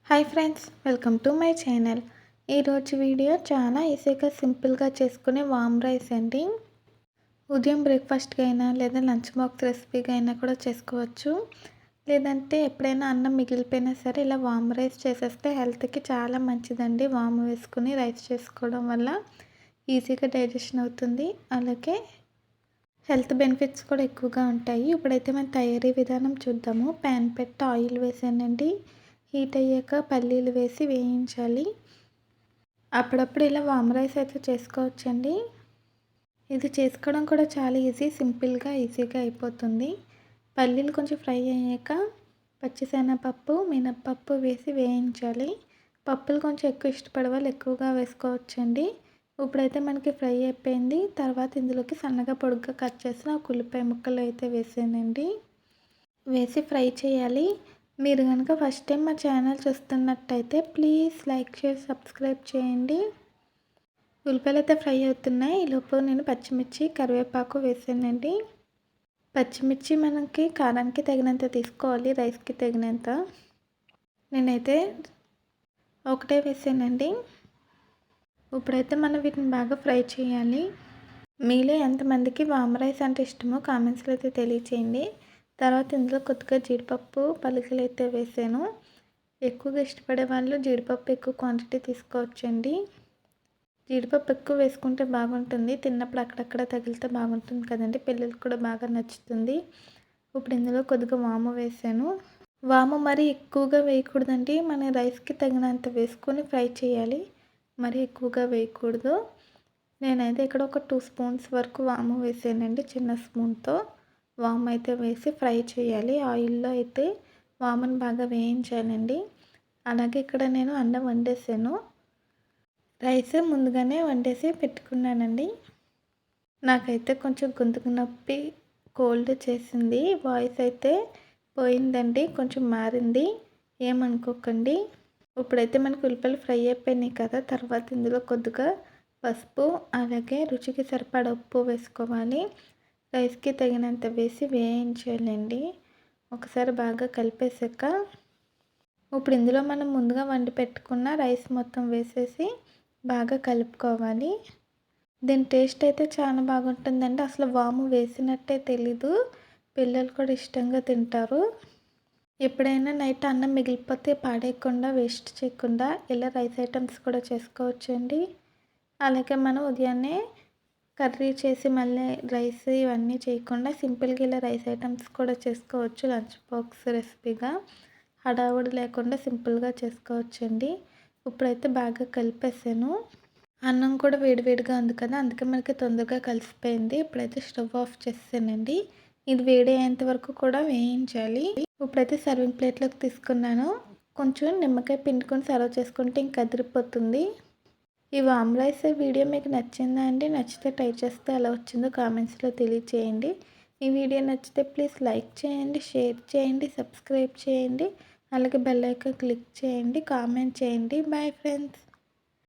Hi friends, welcome to my channel. ఈరోజు video చాలా ఈజీగా సింపుల్గా చేసుకునే వామ్ రైస్ అండి. ఉదయం బ్రేక్ఫాస్ట్కి అయినా లేదా లంచ్ బాక్స్ రెసిపీగా అయినా కూడా చేసుకోవచ్చు. లేదంటే ఎప్పుడైనా అన్నం మిగిలిపోయినా సరే ఇలా వామ్ రైస్ చేసేస్తే హెల్త్కి చాలా మంచిదండి. వాము వేసుకుని రైస్ చేసుకోవడం వల్ల ఈజీగా డైజెషన్ అవుతుంది. అలాగే హెల్త్ బెనిఫిట్స్ కూడా ఎక్కువగా ఉంటాయి. ఇప్పుడైతే మనం తయారీ విధానం చూద్దాము. ప్యాన్ పెట్టి ఆయిల్ వేసానండి. హీట్ అయ్యాక పల్లీలు వేసి వేయించాలి. అప్పుడప్పుడు ఇలా వామ్ రైస్ అయితే చేసుకోవచ్చండి. ఇది చేసుకోవడం కూడా చాలా సింపుల్గా ఈజీగా అయిపోతుంది. పల్లీలు కొంచెం ఫ్రై అయ్యాక పచ్చిశనగపప్పు, మినప్పప్పు వేసి వేయించాలి. పప్పులు కొంచెం ఎక్కువ ఇష్టపడే వాళ్ళు ఎక్కువగా వేసుకోవచ్చండి. ఇప్పుడైతే మనకి ఫ్రై అయిపోయింది. తర్వాత ఇందులోకి సన్నగా పొడుగ్గా కట్ చేసిన ఉల్లిపాయ ముక్కలు అయితే వేసానండి. వేసి ఫ్రై చేయాలి. మీరు కనుక ఫస్ట్ టైం మా ఛానల్ చూస్తున్నట్టయితే ప్లీజ్ లైక్ షేర్ సబ్స్క్రైబ్ చేయండి. ఉల్లిపాయలు అయితే ఫ్రై అవుతున్నాయి. ఈలోపు నేను పచ్చిమిర్చి కరివేపాకు వేసానండి. పచ్చిమిర్చి మనకి కారానికి తగినంత తీసుకోవాలి, రైస్కి తగినంత. నేనైతే ఒకటే వేసానండి. ఇప్పుడైతే మనం వీటిని బాగా ఫ్రై చేయాలి. మీలో ఎంతమందికి వామ్ రైస్ అంటే ఇష్టమో కామెంట్స్లో అయితే తెలియచేయండి. తర్వాత ఇందులో కొద్దిగా జీడిపప్పు పలుకులు అయితే వేసాను. ఎక్కువగా ఇష్టపడే వాళ్ళు జీడిపప్పు ఎక్కువ క్వాంటిటీ తీసుకోవచ్చండి. జీడిపప్పు ఎక్కువ వేసుకుంటే బాగుంటుంది. తిన్నప్పుడు అక్కడక్కడ తగిలితే బాగుంటుంది కదండి, పిల్లలకు కూడా బాగా నచ్చుతుంది. ఇప్పుడు ఇందులో కొద్దిగా వాము వేసాను. వాము మరీ ఎక్కువగా వేయకూడదండి. మన రైస్కి తగినంత వేసుకొని ఫ్రై చేయాలి, మరీ ఎక్కువగా వేయకూడదు. నేనైతే ఇక్కడ ఒక 2 స్పూన్స్ వరకు వాము వేసానండి. చిన్న స్పూన్తో వాము అయితే వేసి ఫ్రై చేయాలి. ఆయిల్లో అయితే వామును బాగా వేయించాలండి. అలాగే ఇక్కడ నేను అన్నం వండేసాను. రైస్ ముందుగానే వండేసి పెట్టుకున్నానండి. నాకైతే కొంచెం గొంతుకు నొప్పి, కోల్డ్ చేసింది. వాయిస్ అయితే పోయిందండి, కొంచెం మారింది, ఏమనుకోకండి. ఇప్పుడైతే మనకు ఉల్లిపాయలు ఫ్రై అయిపోయినాయి కదా. తర్వాత ఇందులో కొద్దిగా పసుపు, అలాగే రుచికి సరిపడా ఉప్పు వేసుకోవాలి. రైస్కి తగినంత వేసి వేయించాలండి. ఒకసారి బాగా కలిపేసాక ఇప్పుడు ఇందులో మనం ముందుగా వండి పెట్టుకున్న రైస్ మొత్తం వేసేసి బాగా కలుపుకోవాలి. దీని టేస్ట్ అయితే చాలా బాగుంటుందండి. అసలు వాము వేసినట్టే తెలీదు. పిల్లలు కూడా ఇష్టంగా తింటారు. ఎప్పుడైనా నైట్ అన్నం మిగిలిపోతే పాడేయకుండా, వేస్ట్ చేయకుండా ఇలా రైస్ ఐటమ్స్ కూడా చేసుకోవచ్చండి. అలాగే మనం ఉదయాన్నే కర్రీ చేసి మళ్ళీ రైస్ ఇవన్నీ చేయకుండా సింపుల్గా ఇలా రైస్ ఐటమ్స్ కూడా చేసుకోవచ్చు. లంచ్ బాక్స్ రెసిపీగా హడావుడి లేకుండా సింపుల్గా చేసుకోవచ్చండి. ఇప్పుడైతే బాగా కలిపేసాను. అన్నం కూడా వేడివేడిగా ఉంది కదా, అందుకే మనకి తొందరగా కలిసిపోయింది. ఇప్పుడైతే స్టవ్ ఆఫ్ చేసానండి. ఇది వేడి అయ్యేంత వరకు కూడా వేయించాలి. ఇప్పుడైతే సర్వింగ్ ప్లేట్లోకి తీసుకున్నాను. కొంచెం నిమ్మకాయ పిండుకొని సర్వ్ చేసుకుంటే ఇంక అదిరిపోతుంది. ఈ వామ్ రైస్ వీడియో మీకు నచ్చిందా అండి? నచ్చితే ట్రై చేస్తే ఎలా వచ్చిందో కామెంట్స్లో తెలియచేయండి. ఈ వీడియో నచ్చితే ప్లీజ్ లైక్ చేయండి, షేర్ చేయండి, సబ్స్క్రైబ్ చేయండి. అలాగే బెల్ ఐకాన్ క్లిక్ చేయండి, కామెంట్ చేయండి. Bye friends.